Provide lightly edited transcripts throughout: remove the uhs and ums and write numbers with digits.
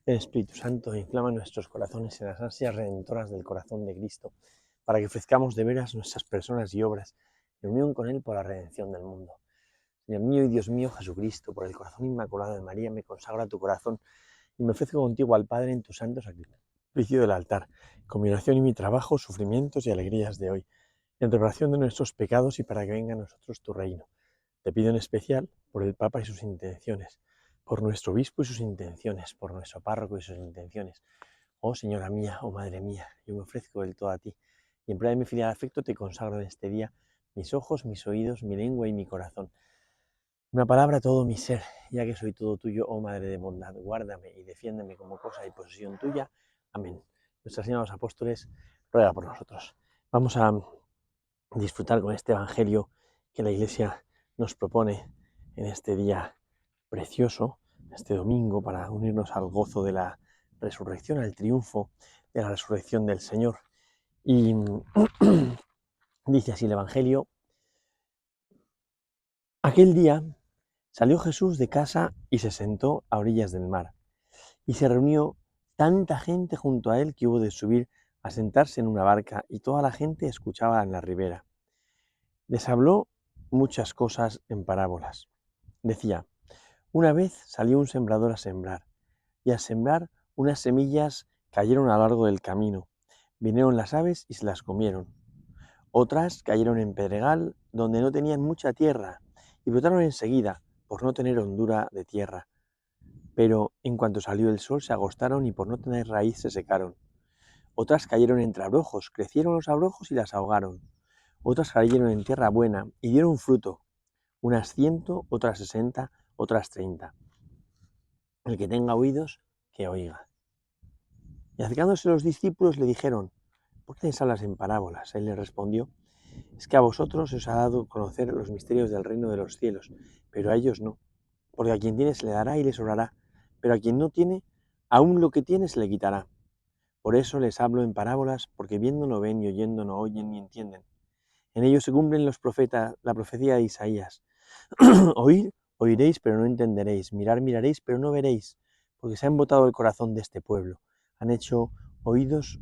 El Espíritu Santo inflama nuestros corazones en las ansias redentoras del corazón de Cristo, para que ofrezcamos de veras nuestras personas y obras en unión con Él por la redención del mundo. Señor mío y Dios mío Jesucristo, por el corazón inmaculado de María, me consagro a tu corazón y me ofrezco contigo al Padre en tu santo sacrificio del altar, con mi oración y mi trabajo, sufrimientos y alegrías de hoy, en reparación de nuestros pecados y para que venga a nosotros tu reino. Te pido en especial por el Papa y sus intenciones, por nuestro obispo y sus intenciones, por nuestro párroco y sus intenciones. Oh Señora mía, oh Madre mía, yo me ofrezco del todo a ti, y en prueba de mi filial afecto te consagro en este día mis ojos, mis oídos, mi lengua y mi corazón. Una palabra, todo mi ser, ya que soy todo tuyo, oh Madre de bondad, guárdame y defiéndeme como cosa y posesión tuya. Amén. Nuestra Señora de los Apóstoles, ruega por nosotros. Vamos a disfrutar con este Evangelio que la Iglesia nos propone en este día precioso, este domingo, para unirnos al gozo de la resurrección, al triunfo de la resurrección del Señor. Y dice así el Evangelio: aquel día salió Jesús de casa y se sentó a orillas del mar, y se reunió tanta gente junto a él que hubo de subir a sentarse en una barca, y toda la gente escuchaba en la ribera. Les habló muchas cosas en parábolas. Decía: una vez salió un sembrador a sembrar, y al sembrar unas semillas cayeron a lo largo del camino. Vinieron las aves y se las comieron. Otras cayeron en pedregal, donde no tenían mucha tierra, y brotaron enseguida, por no tener hondura de tierra. Pero en cuanto salió el sol se agostaron y por no tener raíz se secaron. Otras cayeron entre abrojos, crecieron los abrojos y las ahogaron. Otras cayeron en tierra buena y dieron fruto, unas 100, otras 60, otras 30. El que tenga oídos, que oiga. Y acercándose los discípulos le dijeron: ¿por qué les hablas en parábolas? Él les respondió: es que a vosotros os ha dado conocer los misterios del reino de los cielos, pero a ellos no. Porque a quien tiene se le dará y le sobrará, pero a quien no tiene, aún lo que tiene se le quitará. Por eso les hablo en parábolas, porque viendo no ven, y oyendo no oyen ni entienden. En ellos se cumplen los profetas, la profecía de Isaías. Oír, oiréis, pero no entenderéis. Mirar, miraréis, pero no veréis, porque se ha embotado el corazón de este pueblo. Han hecho duros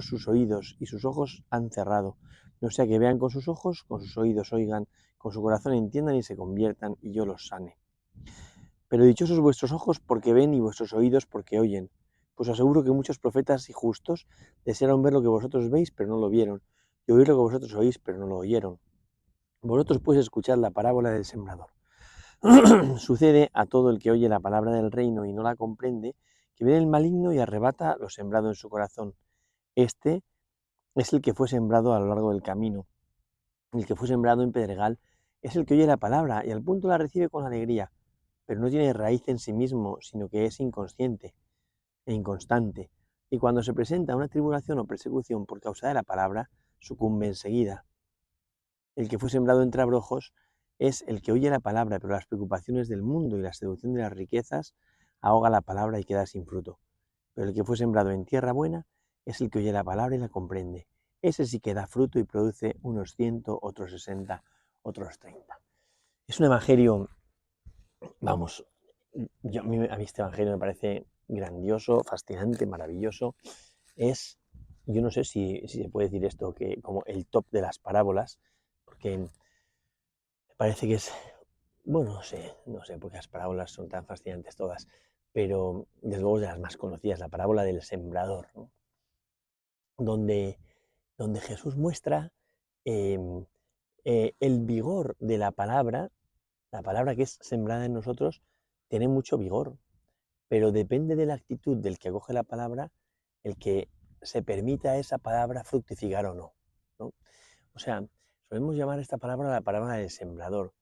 sus oídos, y sus ojos han cerrado. No sea que vean con sus ojos, con sus oídos oigan, con su corazón entiendan y se conviertan, y yo los sane. Pero dichosos vuestros ojos porque ven y vuestros oídos porque oyen. Pues aseguro que muchos profetas y justos desearon ver lo que vosotros veis, pero no lo vieron, y oír lo que vosotros oís, pero no lo oyeron. Vosotros pues escuchad la parábola del sembrador. Sucede a todo el que oye la palabra del reino y no la comprende, que viene el maligno y arrebata lo sembrado en su corazón. Este es el que fue sembrado a lo largo del camino. El que fue sembrado en pedregal es el que oye la palabra y al punto la recibe con alegría, pero no tiene raíz en sí mismo, sino que es inconsciente e inconstante, y cuando se presenta una tribulación o persecución por causa de la palabra, sucumbe enseguida. El que fue sembrado entre abrojos es el que oye la palabra, pero las preocupaciones del mundo y la seducción de las riquezas ahoga la palabra y queda sin fruto. Pero el que fue sembrado en tierra buena es el que oye la palabra y la comprende. Ese sí que da fruto y produce unos 100, otros 60, otros 30. Es un evangelio, vamos, a mí este evangelio me parece grandioso, fascinante, maravilloso. Es, yo no sé si se puede decir esto, que como el top de las parábolas, porque me parece que es, bueno, no sé, porque las parábolas son tan fascinantes todas, pero desde luego es de las más conocidas, la parábola del sembrador, ¿no? donde, donde Jesús muestra eh, el vigor de la palabra que es sembrada en nosotros tiene mucho vigor, pero depende de la actitud del que acoge la palabra, el que se permita a esa palabra fructificar o no, ¿no? O sea, solemos llamar esta palabra la parábola del sembrador.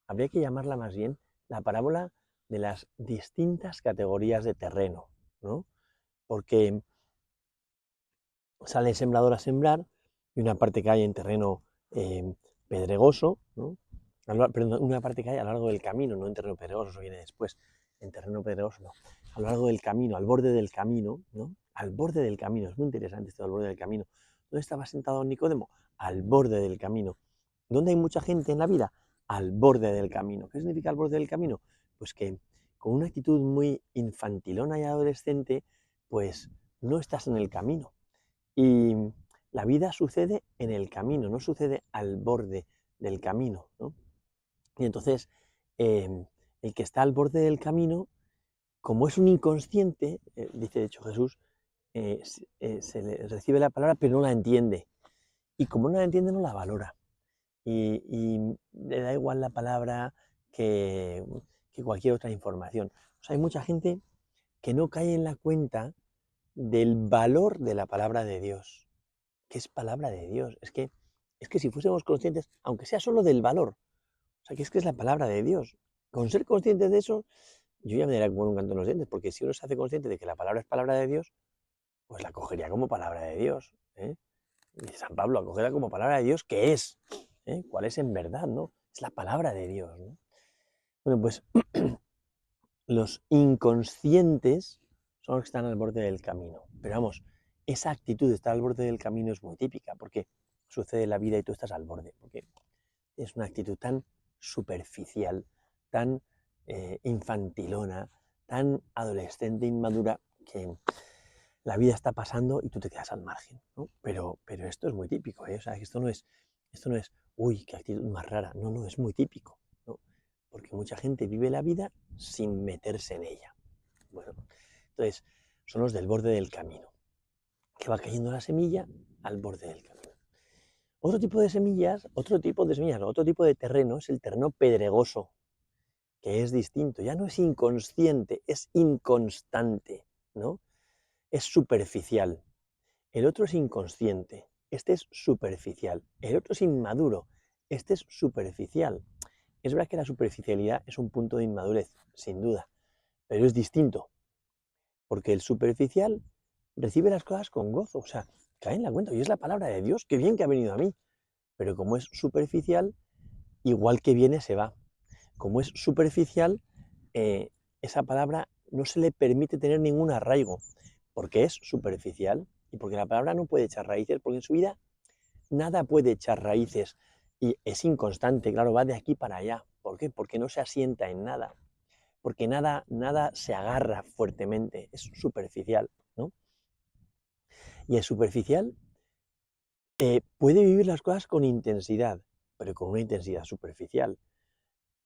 Habría que llamarla más bien la parábola de las distintas categorías de terreno, ¿no? Porque sale el sembrador a sembrar y una parte cae en terreno pedregoso, ¿no? Perdón, una parte cae a lo largo del camino, no en terreno pedregoso, eso viene después, en terreno pedregoso no, a lo largo del camino, al borde del camino, ¿no? Al borde del camino, es muy interesante esto del borde del camino. ¿Dónde estaba sentado Nicodemo? Al borde del camino. ¿Dónde hay mucha gente en la vida? Al borde del camino. ¿Qué significa al borde del camino? Pues que con una actitud muy infantilona y adolescente, pues no estás en el camino. Y la vida sucede en el camino, no sucede al borde del camino, ¿no? Y entonces, el que está al borde del camino, como es un inconsciente, dice de hecho Jesús, se le recibe la palabra pero no la entiende. Y como no la entiende, no la valora. Y le da igual la palabra que, que cualquier otra información. O sea, hay mucha gente que no cae en la cuenta del valor de la palabra de Dios, que es palabra de Dios. Es que si fuésemos conscientes, aunque sea solo del valor, o sea, que es la palabra de Dios. Con ser conscientes de eso, yo ya me daría como un canto en los dientes, porque si uno se hace consciente de que la palabra es palabra de Dios, pues la cogería como palabra de Dios, ¿eh? Dice San Pablo, acogerla como palabra de Dios, ¿qué es? ¿Eh? ¿Cuál es en verdad, no? Es la palabra de Dios, ¿no? Bueno, pues los inconscientes son los que están al borde del camino. Pero vamos, esa actitud de estar al borde del camino es muy típica, porque sucede en la vida y tú estás al borde, porque es una actitud tan superficial, tan infantilona, tan adolescente, inmadura, que la vida está pasando y tú te quedas al margen, ¿no? Pero esto es muy típico, ¿eh? O sea, esto no es, uy, qué actitud más rara. No, no, es muy típico, ¿no? Porque mucha gente vive la vida sin meterse en ella. Bueno, entonces, son los del borde del camino, que va cayendo la semilla al borde del camino. Otro tipo de semillas, otro tipo de terreno es el terreno pedregoso, que es distinto. Ya no es inconsciente, es inconstante, ¿no? Es superficial. El otro es inconsciente, este es superficial. El otro es inmaduro, este es superficial. Es verdad que la superficialidad es un punto de inmadurez, sin duda, pero es distinto, porque el superficial recibe las cosas con gozo, o sea, cae en la cuenta, y es la palabra de Dios, qué bien que ha venido a mí. Pero como es superficial, igual que viene, se va. Como es superficial, esa palabra no se le permite tener ningún arraigo, porque es superficial y porque la palabra no puede echar raíces, porque en su vida nada puede echar raíces y es inconstante, claro, va de aquí para allá. ¿Por qué? Porque no se asienta en nada, porque nada se agarra fuertemente, es superficial, ¿no? Y el superficial puede vivir las cosas con intensidad, pero con una intensidad superficial.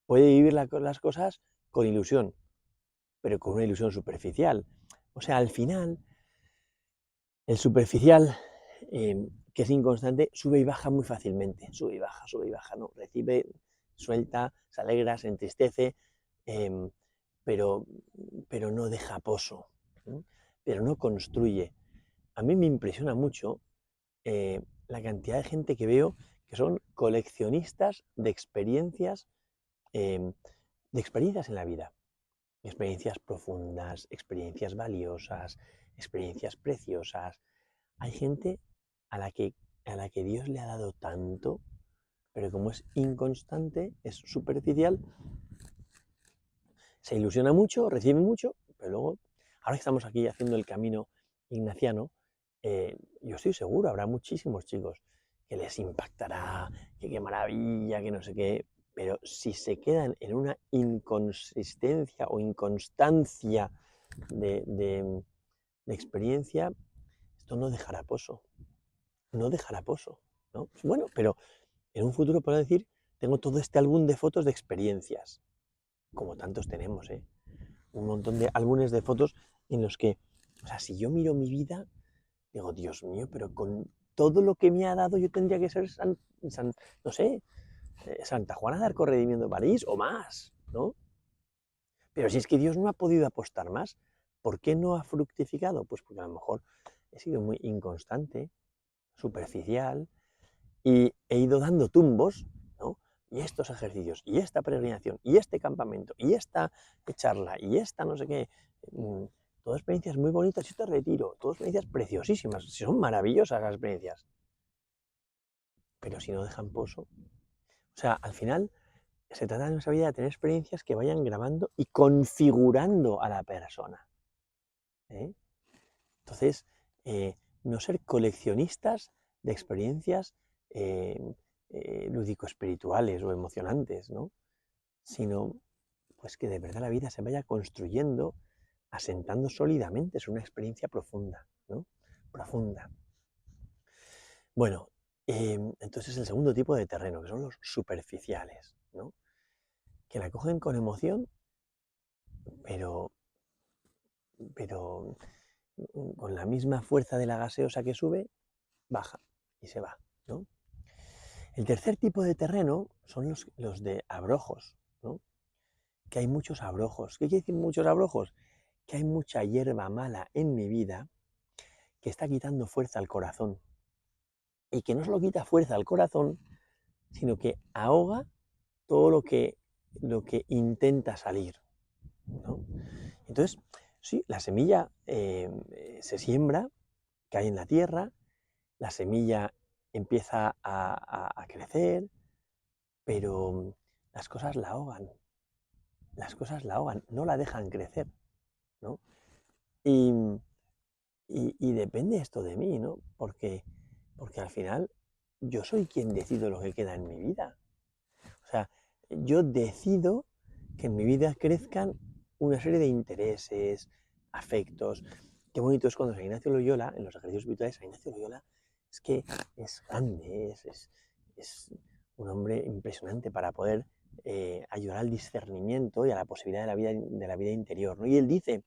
Puede vivir las cosas con ilusión, pero con una ilusión superficial. O sea, al final, el superficial, que es inconstante, sube y baja muy fácilmente. Sube y baja, ¿no? Recibe, suelta, se alegra, se entristece, eh, pero, pero no deja pozo, ¿no? Pero no construye. A mí me impresiona mucho la cantidad de gente que veo que son coleccionistas eh, de experiencias en la vida. Experiencias profundas, experiencias valiosas, experiencias preciosas. Hay gente a la que, a la que Dios le ha dado tanto, pero como es inconstante, es superficial, se ilusiona mucho, recibe mucho, pero luego, ahora que estamos aquí haciendo el camino ignaciano, yo estoy seguro, habrá muchísimos chicos que les impactará, que qué maravilla, que no sé qué, pero si se quedan en una inconsistencia o inconstancia de experiencia, esto no dejará pozo, no dejará pozo, ¿no? Bueno, pero en un futuro puedo decir, tengo todo este álbum de fotos de experiencias, como tantos tenemos, ¿eh? Un montón de álbumes de fotos en los que, o sea, si yo miro mi vida, digo, Dios mío, pero con todo lo que me ha dado yo tendría que ser, no sé, Santa Juana de Arco redimiendo París o más, ¿no? Pero si es que Dios no ha podido apostar más, ¿por qué no ha fructificado? Pues porque a lo mejor he sido muy inconstante, superficial, y he ido dando tumbos, ¿no? Y estos ejercicios, y esta peregrinación, y este campamento, y esta charla, y esta no sé qué, todas experiencias muy bonitas, y este retiro, todas experiencias preciosísimas, son maravillosas las experiencias, pero si no dejan pozo, o sea, al final se trata de nuestra vida de tener experiencias que vayan grabando y configurando a la persona, ¿eh? Entonces, no ser coleccionistas de experiencias lúdico-espirituales o emocionantes, ¿no? Sino pues que de verdad la vida se vaya construyendo, asentando sólidamente. Es una experiencia profunda, ¿no? Profunda. Bueno, entonces el segundo tipo de terreno, que son los superficiales, ¿no? Que la cogen con emoción, pero, pero con la misma fuerza de la gaseosa que sube, baja y se va, ¿no? El tercer tipo de terreno son los de abrojos, ¿no? Que hay muchos abrojos. ¿Qué quiere decir muchos abrojos? Que hay mucha hierba mala en mi vida que está quitando fuerza al corazón. Y que no solo quita fuerza al corazón, sino que ahoga todo lo que intenta salir, ¿no? Entonces, sí, la semilla se siembra, cae en la tierra, la semilla empieza a crecer, pero las cosas la ahogan, no la dejan crecer, ¿no? Y, y depende esto de mí, ¿no? Porque al final yo soy quien decido lo que queda en mi vida. O sea, yo decido que en mi vida crezcan una serie de intereses, afectos. Qué bonito es cuando San Ignacio Loyola, en los ejercicios espirituales, San Ignacio Loyola es que es grande, es un hombre impresionante para poder ayudar al discernimiento y a la posibilidad de la vida interior, ¿no? Y él dice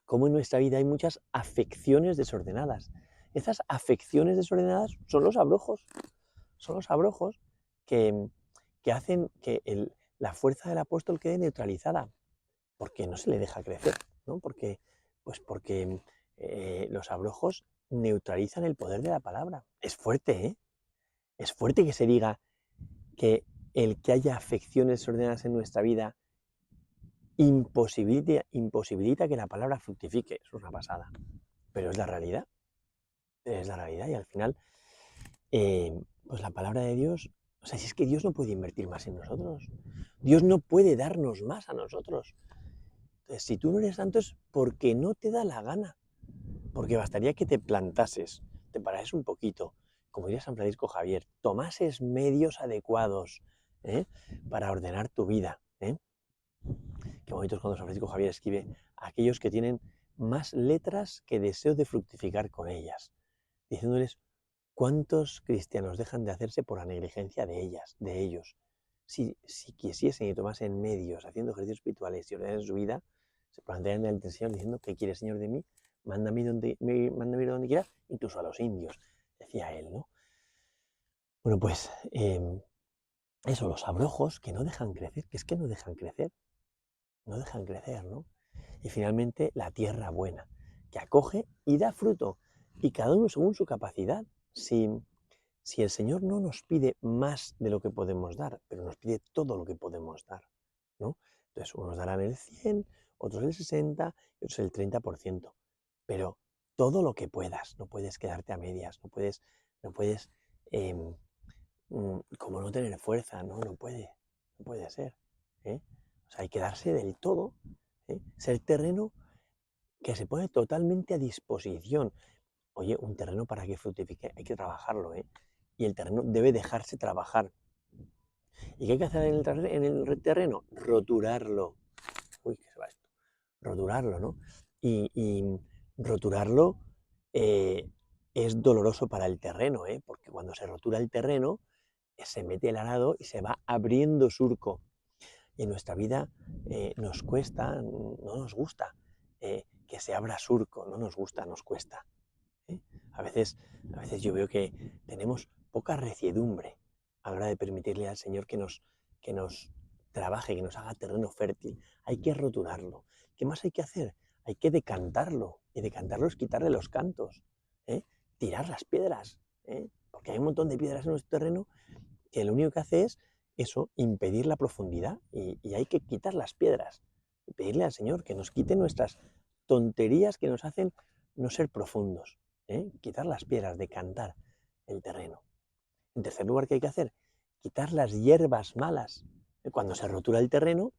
cómo en nuestra vida hay muchas afecciones desordenadas. Esas afecciones desordenadas son los abrojos que, que hacen que la fuerza del apóstol quede neutralizada, porque no se le deja crecer, ¿no? Porque los abrojos neutralizan el poder de la palabra. Es fuerte, ¿eh? Es fuerte que se diga que el que haya afecciones desordenadas en nuestra vida imposibilita que la palabra fructifique. Eso es una pasada. Pero es la realidad y al final, pues la palabra de Dios, o sea, si es que Dios no puede invertir más en nosotros, Dios no puede darnos más a nosotros. Entonces, si tú no eres santo es porque no te da la gana, porque bastaría que te plantases, te parases un poquito, como diría San Francisco Javier, tomases medios adecuados para ordenar tu vida. Qué bonito es cuando San Francisco Javier escribe a aquellos que tienen más letras que deseo de fructificar con ellas, diciéndoles cuántos cristianos dejan de hacerse por la negligencia de ellos. Si quisiesen y tomasen medios haciendo ejercicios espirituales y ordenasen su vida, se plantearían delante del Señor diciendo: ¿qué quieres, Señor, de mí? Mándame mándame donde quieras, incluso a los indios, decía él, ¿no? Bueno, pues eso, los abrojos que no dejan crecer, que es que no dejan crecer, ¿no? Y finalmente la tierra buena, que acoge y da fruto, y cada uno según su capacidad. Si el Señor no nos pide más de lo que podemos dar, pero nos pide todo lo que podemos dar, ¿no? Entonces, unos darán el 100, otros el 60 y otros el 30%. Pero todo lo que puedas, no puedes quedarte a medias, no puedes como no tener fuerza, ¿no? No puede ser, ¿eh? O sea, hay que darse del todo, ser terreno que se pone totalmente a disposición. Oye, un terreno para que fructifique hay que trabajarlo, ¿eh? Y el terreno debe dejarse trabajar. ¿Y qué hay que hacer en el terreno? Roturarlo. Uy, ¿qué se va esto? Roturarlo, ¿no? Y roturarlo eh, es doloroso para el terreno, ¿eh? Porque cuando se rotura el terreno, se mete el arado y se va abriendo surco. Y en nuestra vida nos cuesta, no nos gusta que se abra surco, no nos gusta, nos cuesta. ¿eh? A veces yo veo que tenemos poca reciedumbre a la hora de permitirle al Señor que nos trabaje, que nos haga terreno fértil. Hay que roturarlo. ¿Qué más hay que hacer? Hay que decantarlo. Y decantarlo es quitarle los cantos, tirar las piedras, porque hay un montón de piedras en nuestro terreno que lo único que hace es eso, impedir la profundidad. Y hay que quitar las piedras y pedirle al Señor que nos quite nuestras tonterías que nos hacen no ser profundos. Quitar las piedras, decantar el terreno. En tercer lugar, ¿qué hay que hacer? Quitar las hierbas malas. Cuando se rotura el terreno,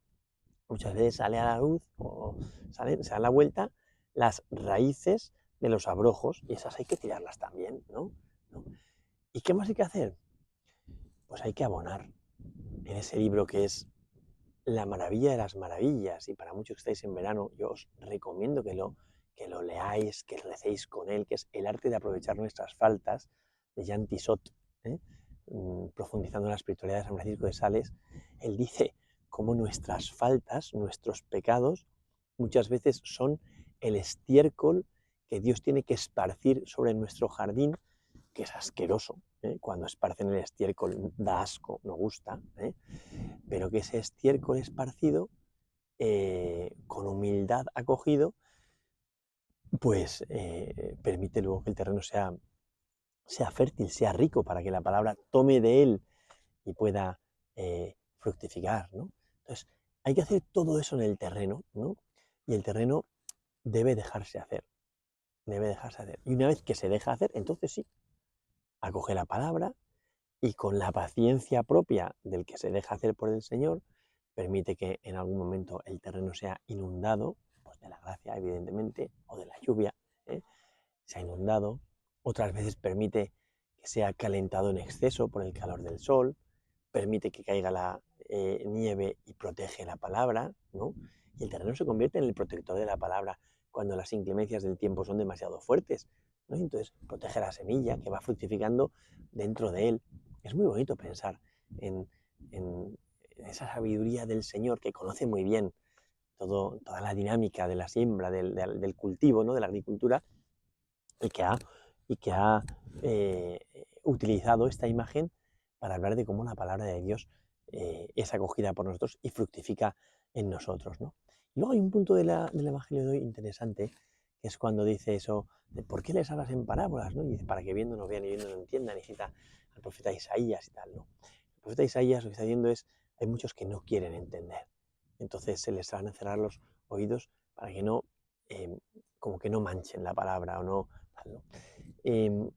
muchas veces sale a la luz o se da la vuelta las raíces de los abrojos y esas hay que tirarlas también, ¿no? ¿Y qué más hay que hacer? Pues hay que abonar en ese libro que es la maravilla de las maravillas, y para muchos que estáis en verano, yo os recomiendo que lo leáis, que recéis con él, que es El arte de aprovechar nuestras faltas, de Jan Tissot, ¿eh? Profundizando en la espiritualidad de San Francisco de Sales. Él dice cómo nuestras faltas, nuestros pecados, muchas veces son el estiércol que Dios tiene que esparcir sobre nuestro jardín, que es asqueroso, ¿eh? Cuando esparcen el estiércol da asco, no gusta, ¿eh? Pero que ese estiércol esparcido, con humildad acogido, pues permite luego que el terreno sea fértil, sea rico, para que la palabra tome de él y pueda fructificar, ¿no? Entonces, hay que hacer todo eso en el terreno, ¿no? Y el terreno debe dejarse hacer, debe dejarse hacer. Y una vez que se deja hacer, entonces sí, acoge la palabra y con la paciencia propia del que se deja hacer por el Señor, permite que en algún momento el terreno sea inundado, pues de la gracia, evidentemente, o de la lluvia, ¿eh? Se ha inundado. Otras veces permite que sea calentado en exceso por el calor del sol, permite que caiga la nieve y protege la palabra, ¿no? Y el terreno se convierte en el protector de la palabra cuando las inclemencias del tiempo son demasiado fuertes, ¿no? Y entonces protege la semilla que va fructificando dentro de él. Es muy bonito pensar en, en esa sabiduría del Señor, que conoce muy bien toda la dinámica de la siembra, del cultivo, ¿no? De la agricultura, y que ha utilizado esta imagen para hablar de cómo la palabra de Dios es acogida por nosotros y fructifica en nosotros, ¿no? Y luego hay un punto del Evangelio de hoy interesante, que es cuando dice eso de por qué les hablas en parábolas, ¿no? Y dice, para que viendo no vean y viendo no entiendan, y cita al profeta Isaías y tal, ¿no? El profeta Isaías lo que está diciendo es, hay muchos que no quieren entender, entonces se les van a cerrar los oídos para que no, eh, como que no manchen la palabra o no, tal, ¿no? Eh,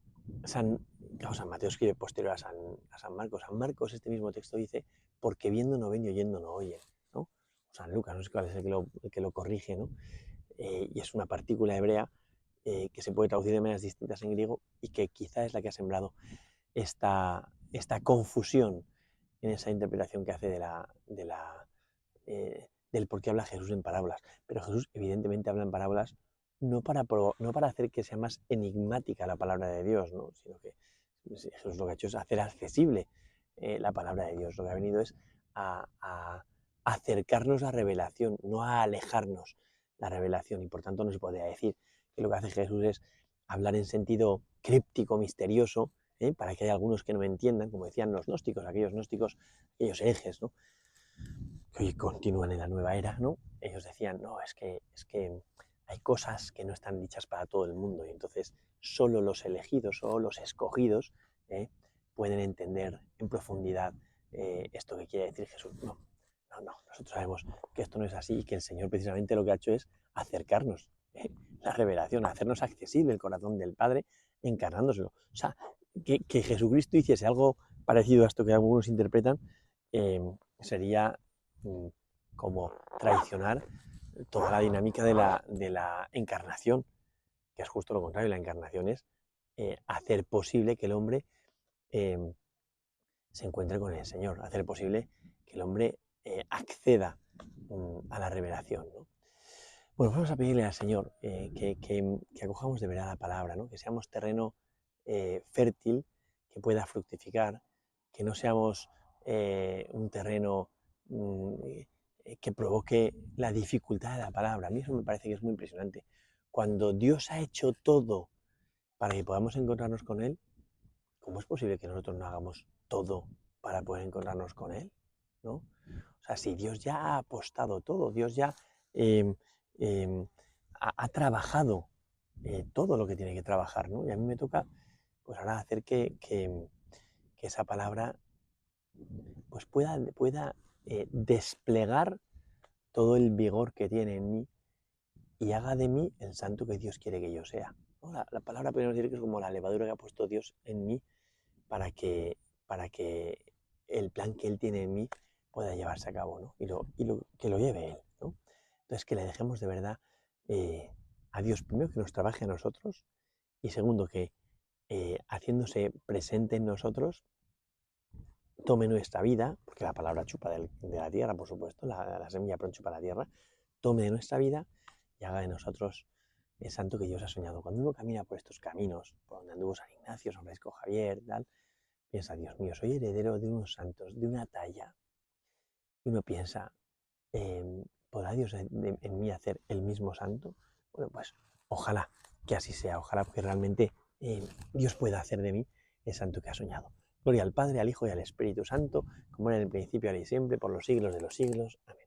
San, claro, San Mateo escribe posterior a San Marcos. San Marcos, este mismo texto dice, porque viendo no ven y oyendo no oyen, ¿no? O San Lucas, no sé cuál es el que lo corrige, ¿no? Y es una partícula hebrea que se puede traducir de maneras distintas en griego y que quizá es la que ha sembrado esta confusión en esa interpretación que hace del por qué habla Jesús en parábolas. Pero Jesús evidentemente habla en parábolas no para hacer que sea más enigmática la palabra de Dios, ¿no? Sino que Jesús lo que ha hecho es hacer accesible la palabra de Dios. Lo que ha venido es a acercarnos a la revelación, no a alejarnos la revelación. Y por tanto no se podría decir que lo que hace Jesús es hablar en sentido críptico, misterioso, para que haya algunos que no me entiendan, como decían los gnósticos, aquellos herejes, ¿no? Que hoy continúan en la nueva era, ¿no? Ellos decían, no, es que hay cosas que no están dichas para todo el mundo y entonces solo los elegidos o los escogidos ¿eh? Pueden entender en profundidad esto que quiere decir Jesús. No, no, no, nosotros sabemos que esto no es así y que el Señor precisamente lo que ha hecho es acercarnos la revelación, hacernos accesible el corazón del Padre encarnándoselo. O sea, que Jesucristo hiciese algo parecido a esto que algunos interpretan, sería como traicionar toda la dinámica de la encarnación, que es justo lo contrario. La encarnación es hacer posible que el hombre eh, se encuentre con el Señor, hacer posible que el hombre acceda a la revelación, ¿no? Bueno, vamos a pedirle al Señor que acojamos de verdad la palabra, ¿no? Que seamos terreno fértil, que pueda fructificar, que no seamos un terreno que provoque la dificultad de la palabra. A mí eso me parece que es muy impresionante. Cuando Dios ha hecho todo para que podamos encontrarnos con Él, ¿cómo es posible que nosotros no hagamos todo para poder encontrarnos con Él? ¿No? O sea, si Dios ya ha apostado todo, Dios ya eh, eh, ha trabajado todo lo que tiene que trabajar, ¿no? Y a mí me toca, pues ahora hacer que esa palabra pues pueda desplegar todo el vigor que tiene en mí y haga de mí el santo que Dios quiere que yo sea, ¿no? La palabra podemos decir que es como la levadura que ha puesto Dios en mí para que, para que el plan que Él tiene en mí pueda llevarse a cabo, ¿no? Que lo lleve Él, ¿no? Entonces, que le dejemos de verdad a Dios, primero, que nos trabaje a nosotros, y segundo, que haciéndose presente en nosotros, tome nuestra vida, porque la palabra chupa de la tierra, por supuesto, la semilla pronto chupa la tierra, tome de nuestra vida y haga de nosotros el santo que Dios ha soñado. Cuando uno camina por estos caminos, por donde anduvo San Ignacio, San Francisco Javier, tal, piensa, Dios mío, soy heredero de unos santos, de una talla. Y uno piensa, ¿podrá Dios en mí hacer el mismo santo? Bueno, pues ojalá que así sea, ojalá que realmente Dios pueda hacer de mí el santo que ha soñado. Gloria al Padre, al Hijo y al Espíritu Santo, como era en el principio, ahora y siempre, por los siglos de los siglos. Amén.